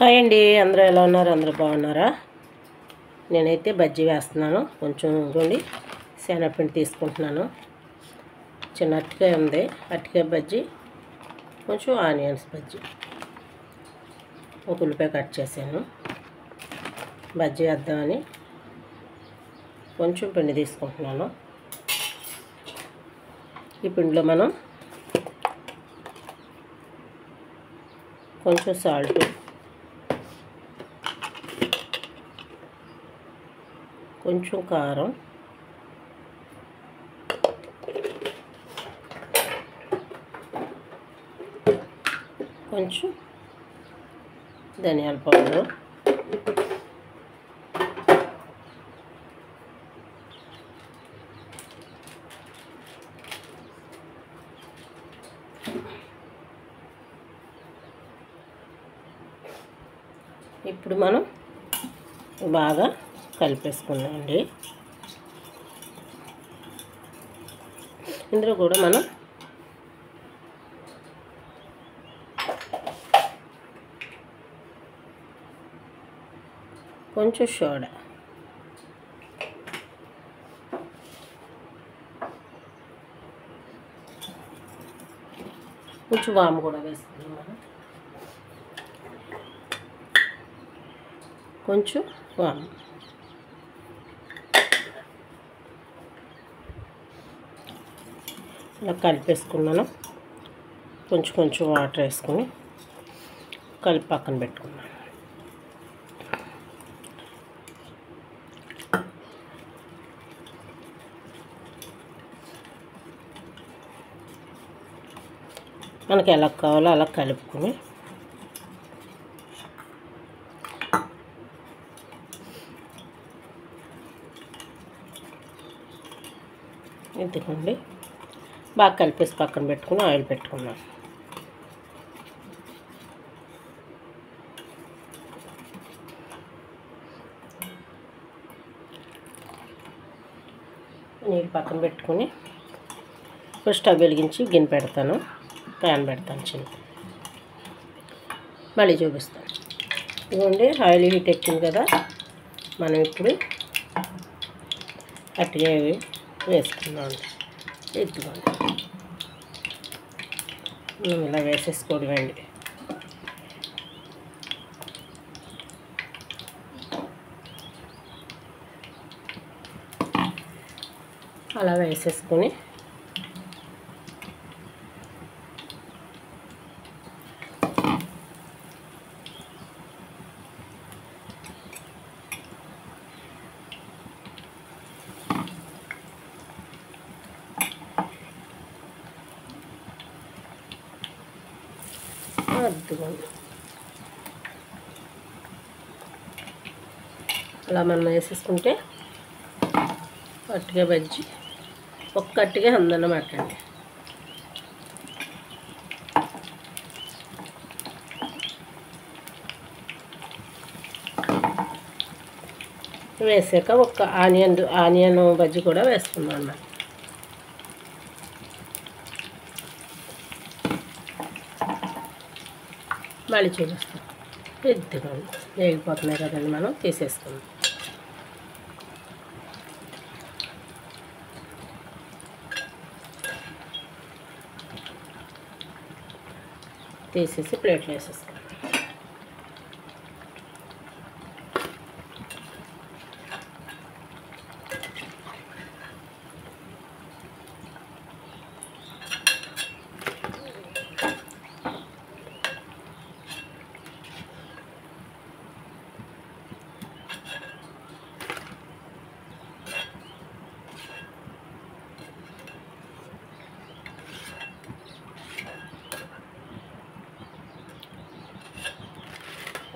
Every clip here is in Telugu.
హాయ్ అండి, అందరూ ఎలా ఉన్నారు? అందరూ బాగున్నారా? నేనైతే బజ్జీ వేస్తున్నాను. కొంచెం ఇవ్వండి, శనగపిండి తీసుకుంటున్నాను. చిన్న అరటికాయ ఉంది, అరటికాయ బజ్జీ, కొంచెం ఆనియన్స్ బజ్జీ, ఒక ఉల్లిపాయ కట్ చేశాను. బజ్జీ వేద్దామని కొంచెం పిండి తీసుకుంటున్నాను. ఈ పిండిలో మనం కొంచెం సాల్ట్, కొంచెం కారం, కొంచెం ధనియాల పౌడరు, ఇప్పుడు మనం బాగా కలిపేసుకున్నామండి. ఇందులో కూడా మనం కొంచెం సోడా, కొంచెం వాము కూడా వేసుకున్నాం మనం. కొంచెం వాము, ఇలా కలిపేసుకున్నాను. కొంచెం కొంచెం వాటర్ వేసుకొని కలిపి పక్కన పెట్టుకున్నాను. మనకి ఎలా కావాలో అలా కలుపుకొని ఎత్తుకోండి. బాగా కలిపేసి పక్కన పెట్టుకుని ఆయిల్ పెట్టుకున్నాం. నీళ్ళు పక్కన పెట్టుకుని ఇప్పుడు స్టవ్ వెలిగించి గిన్నె పెడతాను, ప్యాన్ పెడతాను చిన్న. మళ్ళీ చూపిస్తాను. ఇదిగోండి, ఆయిల్ హీట్ ఎక్కింది కదా, మనం ఇప్పుడు అట్టిగా వేసుకున్నాం. ఎత్తుకోండి, ఇలా వేసేసుకోవడమండి. అలా వేసేసుకొని అద్దుకోండి. అలా మనం వేసేసుకుంటే అరటికాయ బజ్జీ ఒక్క అరటికాయ అందన్నమాట అండి. వేసాక ఒక ఆనియన్ బజ్జీ కూడా వేసుకున్నాం అన్నమాట. మళ్ళీ చూపిస్తాం. ఎత్తుకోండి, వేగిపోతున్నాయి కదండి, మనం తీసేసుకుందాం. తీసేసి ప్లేట్లో వేసేసుకోండి.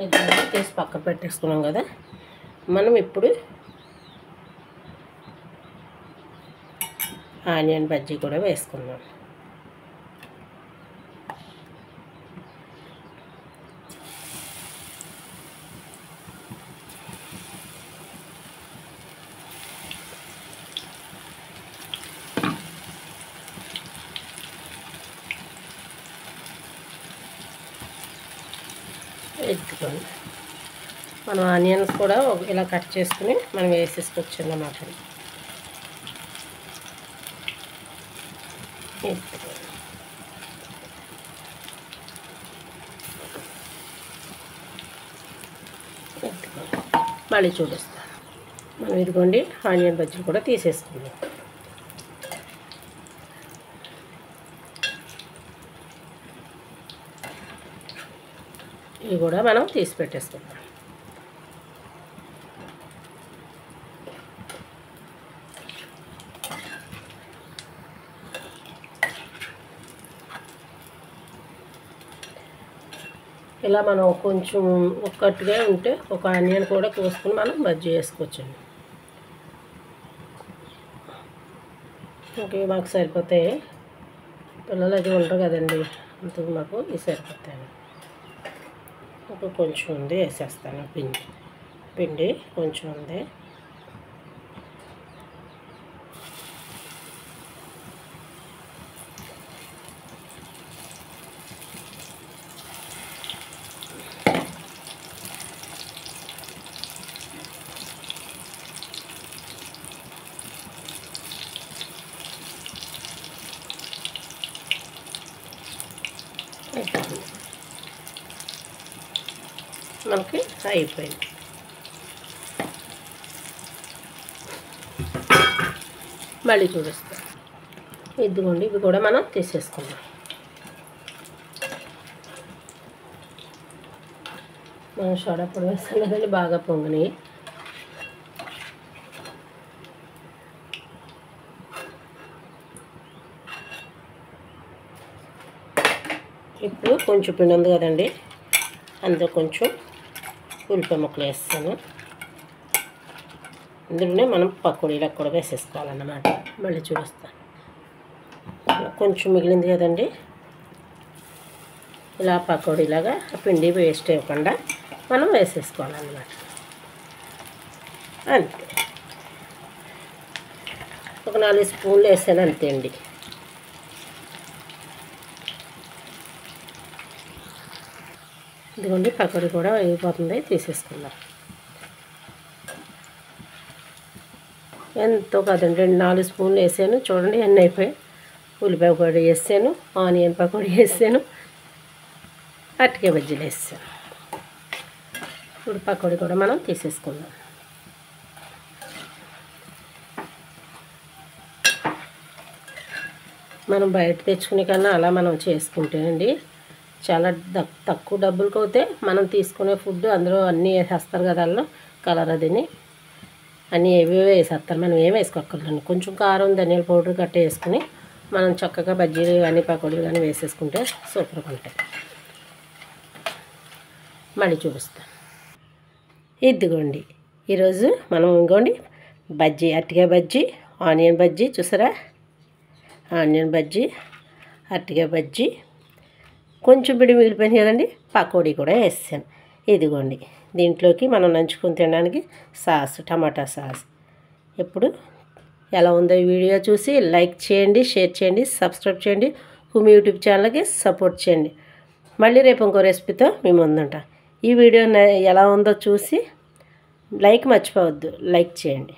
ఇది తీసి పక్కన పెట్టేసుకున్నాం కదా, మనం ఇప్పుడు ఆనియన్ బజ్జీ కూడా వేసుకున్నాం. ఎత్తుకోండి. మనం ఆనియన్స్ కూడా ఇలా కట్ చేసుకుని మనం వేసేసుకోవచ్చు అన్నమాట. మళ్ళీ చూపిస్తాను. మనం ఇదిగోండి ఆనియన్ బజ్జీలు కూడా తీసేసుకుందాం. ఇవి కూడా మనం తీసి పెట్టేసుకుందాం. ఇలా మనం కొంచెం ఒక్కటిగా ఉంటే ఒక ఆనియన్ కూడా కోసుకుని మనం బజ్జీ వేసుకోవచ్చండి. ఓకే, మాకు సరిపోతాయి. పిల్లలు అది ఉండరు కదండి, అందుకు మాకు ఇవి సరిపోతాయి. ఒక కొంచెం ఉంది వేసేస్తాను. పిండి కొంచెం ఉంది. మనకి అయిపోయింది. మళ్ళీ చూపిస్తాం. ఇదిగోండి, ఇవి కూడా మనం తీసేసుకుందాం. మనం సోడా పొడి వేస్తాం కదండి, బాగా పొంగినాయి. ఇప్పుడు కొంచెం పిండి ఉంది కదండి, అందులో కొంచెం ఉల్లిపాయ ముక్కలు వేస్తాను. ఇందులోనే మనం పకోడీలకు కూడా వేసేసుకోవాలన్నమాట. మళ్ళీ చూపిస్తాను. కొంచెం మిగిలింది కదండి, ఇలా పకోడీలాగా పిండి వేస్ట్ అవ్వకుండా మనం వేసేసుకోవాలన్నమాట. అంతే, ఒక 4 స్పూన్లు వేసాను అంతే అండి. ఇదిగోండి పకోడీ కూడా అయిపోతుంది, తీసేసుకుందాం. ఎంతో కదండి, 4 స్పూన్లు వేసాను. చూడండి ఎన్ని అయిపోయాయి. ఉల్లిపాయ పకోడీ వేసాను, ఆనియన్ పకోడీ వేసాను, అరటికాయ బజ్జీలు వేసాను. ఇప్పుడు పకోడీ కూడా మనం తీసేసుకుందాం. మనం బయట తెచ్చుకునే కన్నా అలా మనం చేసుకుంటేనండి చాలా తక్కువ డబ్బులకి అవుతే మనం తీసుకునే ఫుడ్ అందులో అన్నీ వేసేస్తారు కదా, అందులో కలర్ అదిని అన్నీ ఏవేవో వేసేస్తారు. మనం ఏం వేసుకోక్కర్లేండి. కొంచెం కారం, ధనియాల పౌడర్ గట్ట వేసుకుని మనం చక్కగా బజ్జీలు కానీ పకోడీలు కానీ వేసేసుకుంటే సూపర్గా ఉంటాయి. మళ్ళీ చూపిస్తాను. ఇదిగోండి, ఈరోజు మనం ఇంకోండి బజ్జీ, అరటికాయ బజ్జీ, ఆనియన్ బజ్జీ చూసారా, ఆనియన్ బజ్జీ, అరటికాయ బజ్జీ, కొంచెం పిండి మిగిలిపోయింది కదండి, పకోడీ కూడా వేసాను. ఇదిగోండి, దీంట్లోకి మనం నంచుకొని తినడానికి సాస్, టమాటా సాస్. ఇప్పుడు ఎలా ఉందో ఈ వీడియో చూసి లైక్ చేయండి, షేర్ చేయండి, సబ్స్క్రైబ్ చేయండి. హుమి యూట్యూబ్ ఛానల్కి సపోర్ట్ చేయండి. మళ్ళీ రేపు ఇంకో రెసిపీతో మీ ముందుంటా. ఈ వీడియో ఎలా ఉందో చూసి లైక్ మర్చిపోవద్దు, లైక్ చేయండి.